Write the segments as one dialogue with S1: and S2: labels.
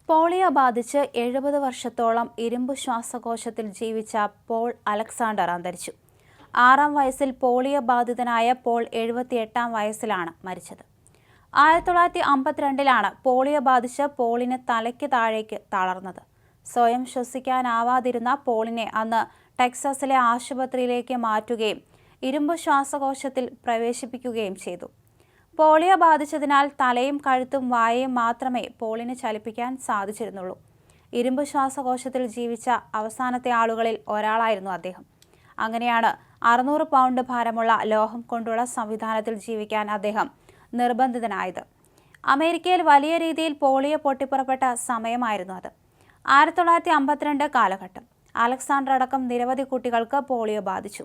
S1: Polio ബാധിച്ച് 70 വർഷത്തോളം ഇരുമ്പ് ശ്വാസകോശത്തിൽ ജീവിച്ച പോൾ അലക്സാണ്ടർ അന്തരിച്ചു. 6-ാം വയസ്സിൽ പോളിയോ ബാധിതനായ പോൾ 78-ാം വയസ്സിലാണ് മരിച്ചത്. 1952-ലാണ് പോളിയോ ബാധിച്ച് പോളിന് തലയ്ക്ക് താഴേക്ക് തളർന്നത്. സ്വയം ശ്വസിക്കാനാവാതിരുന്ന പോളിനെ അന്ന് ടെക്സാസിലെ ആശുപത്രിയിലേക്ക് മാറ്റുകയും ഇരുമ്പ് ശ്വാസകോശത്തിൽ പ്രവേശിപ്പിക്കുകയും ചെയ്തു. പോളിയോ ബാധിച്ചതിനാൽ തലയും കഴുത്തും വായയും മാത്രമേ പോളിന് ചലിപ്പിക്കാൻ സാധിച്ചിരുന്നുള്ളൂ. ഇരുമ്പ് ശ്വാസകോശത്തിൽ ജീവിച്ച അവസാനത്തെ ആളുകളിൽ ഒരാളായിരുന്നു അദ്ദേഹം. അങ്ങനെയാണ് 600 പൗണ്ട് ഭാരമുള്ള ലോഹം കൊണ്ടുള്ള സംവിധാനത്തിൽ ജീവിക്കാൻ അദ്ദേഹം നിർബന്ധിതനായത്. അമേരിക്കയിൽ വലിയ രീതിയിൽ പോളിയോ പൊട്ടിപ്പുറപ്പെട്ട സമയമായിരുന്നു അത്. 1952 കാലഘട്ടം. അലക്സാണ്ടർ അടക്കം നിരവധി കുട്ടികൾക്ക് പോളിയോ ബാധിച്ചു.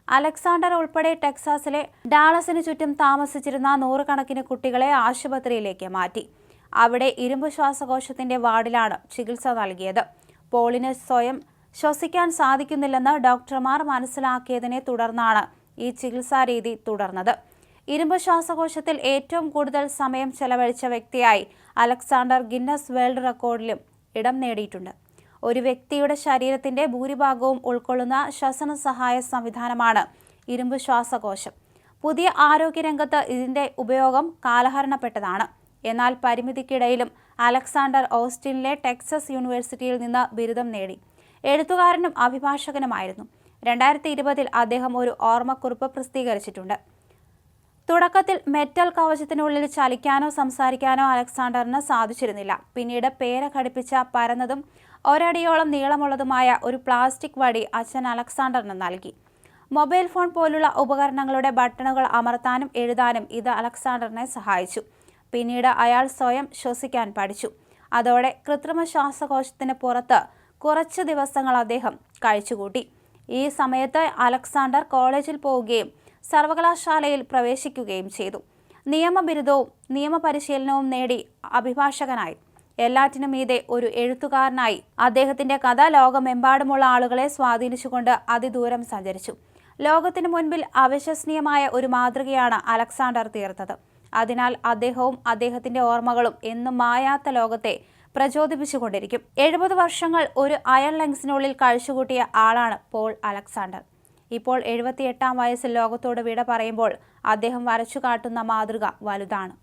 S1: അലക്സാണ്ടർ ഉൾപ്പെടെ ടെക്സാസിലെ ഡാളസിന് ചുറ്റും താമസിച്ചിരുന്ന നൂറുകണക്കിന് കുട്ടികളെ ആശുപത്രിയിലേക്ക് മാറ്റി. അവിടെ ഇരുമ്പ് ശ്വാസകോശത്തിന്റെ വാർഡിലാണ് ചികിത്സ നൽകിയത്. പോളിന് സ്വയം ശ്വസിക്കാൻ സാധിക്കുന്നില്ലെന്ന് ഡോക്ടർമാർ മനസ്സിലാക്കിയതിനെ തുടർന്നാണ് ഈ ചികിത്സാരീതി തുടർന്നത്. ഇരുമ്പ് ശ്വാസകോശത്തിൽ ഏറ്റവും കൂടുതൽ സമയം ചെലവഴിച്ച വ്യക്തിയായി അലക്സാണ്ടർ ഗിന്നസ് വേൾഡ് റെക്കോർഡിലും ഇടം നേടിയിട്ടുണ്ട്. ഒരു വ്യക്തിയുടെ ശരീരത്തിന്റെ ഭൂരിഭാഗവും ഉൾക്കൊള്ളുന്ന ശ്വസന സഹായ സംവിധാനമാണ് ഇരുമ്പ് ശ്വാസകോശം. പുതിയ ആരോഗ്യരംഗത്ത് ഇതിന്റെ ഉപയോഗം കാലഹരണപ്പെട്ടതാണ്. എന്നാൽ പരിമിതിക്കിടയിലും അലക്സാണ്ടർ ഓസ്റ്റിനിലെ ടെക്സസ് യൂണിവേഴ്സിറ്റിയിൽ നിന്ന് ബിരുദം നേടി. എഴുത്തുകാരനും അഭിഭാഷകനുമായിരുന്നു. 2020-ൽ അദ്ദേഹം ഒരു ഓർമ്മക്കുറിപ്പ് പ്രസിദ്ധീകരിച്ചിട്ടുണ്ട്. തുടക്കത്തിൽ മെറ്റൽ കവചത്തിനുള്ളിൽ ചലിക്കാനോ സംസാരിക്കാനോ അലക്സാണ്ടറിന് സാധിച്ചിരുന്നില്ല. പിന്നീട് പേര ഘടിപ്പിച്ച പരന്നതും ഒരടിയോളം നീളമുള്ളതുമായ ഒരു പ്ലാസ്റ്റിക് വടി അച്ഛൻ അലക്സാണ്ടറിന് നൽകി. മൊബൈൽ ഫോൺ പോലുള്ള ഉപകരണങ്ങളുടെ ബട്ടണുകൾ അമർത്താനും എഴുതാനും ഇത് അലക്സാണ്ടറിനെ സഹായിച്ചു. പിന്നീട് അയാൾ സ്വയം ശ്വസിക്കാൻ പഠിച്ചു. അതോടെ കൃത്രിമ ശ്വാസകോശത്തിന് പുറത്ത് കുറച്ച് ദിവസങ്ങൾ അദ്ദേഹം കഴിച്ചുകൂട്ടി. ഈ സമയത്ത് അലക്സാണ്ടർ കോളേജിൽ പോവുകയും സർവകലാശാലയിൽ പ്രവേശിക്കുകയും ചെയ്തു. നിയമബിരുദവും നിയമപരിശീലനവും നേടി അഭിഭാഷകനായി. എല്ലാറ്റിനും മീതെ ഒരു എഴുത്തുകാരനായി അദ്ദേഹത്തിന്റെ കഥ ലോകമെമ്പാടുമുള്ള ആളുകളെ സ്വാധീനിച്ചുകൊണ്ട് അതിദൂരം സഞ്ചരിച്ചു. ലോകത്തിനു മുൻപിൽ അവിശ്വസനീയമായ ഒരു മാതൃകയാണ് അലക്സാണ്ടർ തീർത്തത്. അതിനാൽ അദ്ദേഹവും അദ്ദേഹത്തിന്റെ ഓർമ്മകളും എന്നും മായാത്ത ലോകത്തെ പ്രചോദിപ്പിച്ചുകൊണ്ടിരിക്കും. 70 വർഷങ്ങൾ ഒരു അയൺ ലങ്സിനുള്ളിൽ കഴിച്ചുകൂട്ടിയ ആളാണ് പോൾ അലക്സാണ്ടർ. ഇപ്പോൾ 78-ാം വയസ്സിൽ ലോകത്തോട് വിട പറയുമ്പോൾ അദ്ദേഹം വരച്ചു കാട്ടുന്ന മാതൃക വലുതാണ്.